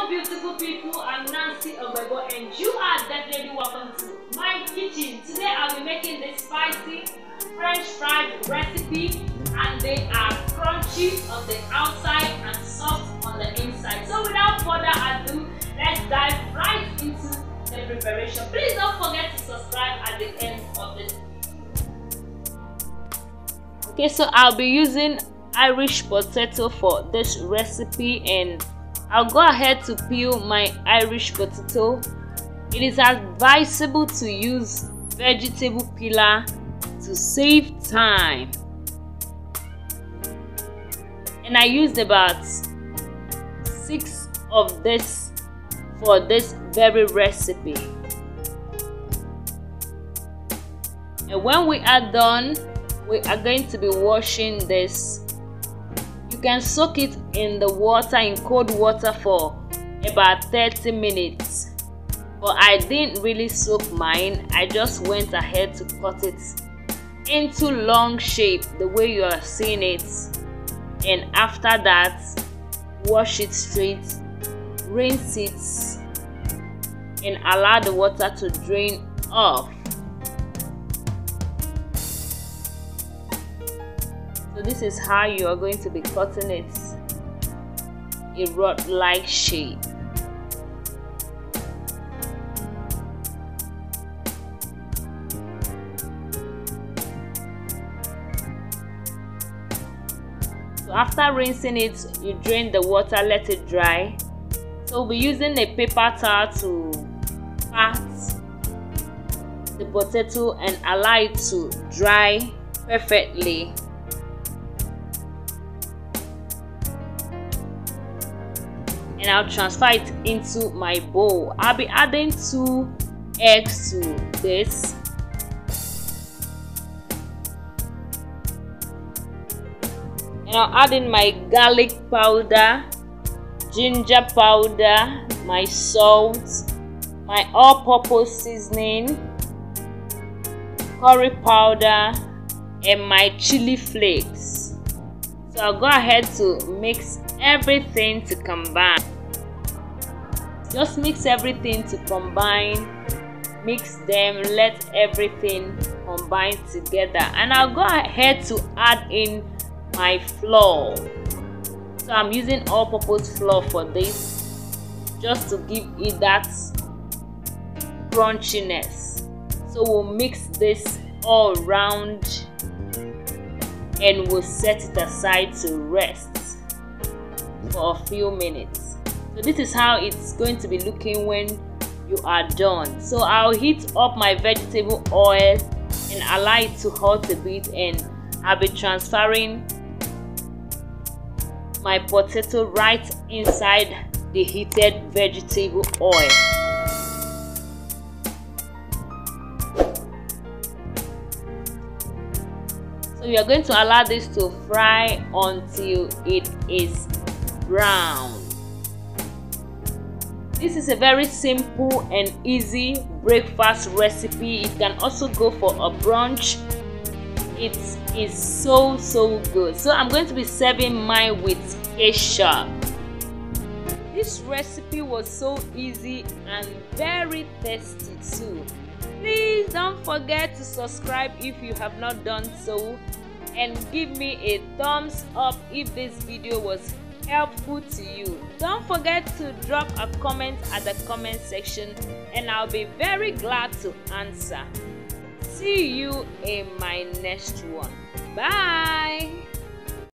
Hello beautiful people, I'm Nancy Obebo and you are definitely welcome to my kitchen. Today I'll be making this spicy French fried recipe and they are crunchy on the outside and soft on the inside. So without further ado, let's dive right into the preparation. Please don't forget to subscribe at the end of this video. Okay, so I'll be using Irish potato for this recipe and I'll go ahead to peel my Irish potato. It is advisable to use vegetable peeler to save time. And I used about 6 of this for this very recipe. And when we are done, we are going to be washing this. You can soak it in the water, in cold water, for about 30 minutes. But I didn't really soak mine. I just went ahead to cut it into long shape the way you are seeing it. And after that, wash it straight, rinse it, and allow the water to drain off. So this is how you are going to be cutting it, a rod-like shape. So after rinsing it, you drain the water, let it dry. So we'll be using a paper towel to pat the potato and allow it to dry perfectly. And I'll transfer it into my bowl. I'll be adding 2 eggs to this. And I'll add in my garlic powder, ginger powder, my salt, my all-purpose seasoning, curry powder, and my chili flakes. So I'll go ahead to mix everything to combine. Just mix everything to combine, mix them, let everything combine together. And I'll go ahead to add in my flour. So I'm using all-purpose flour for this, just to give it that crunchiness. So we'll mix this all around and we'll set it aside to rest for a few minutes. So this is how it's going to be looking when you are done. So I'll heat up my vegetable oil and allow it to hot a bit, and I'll be transferring my potato right inside the heated vegetable oil. So we are going to allow this to fry until it is brown. This is a very simple and easy breakfast recipe. It can also go for a brunch. It is so good. So I'm going to be serving mine with ketchup. This recipe was so easy and very tasty too. Please don't forget to subscribe if you have not done so, and give me a thumbs up if this video was helpful to you. Don't forget to drop a comment at the comment section and I'll be very glad to answer. See you in my next one. Bye.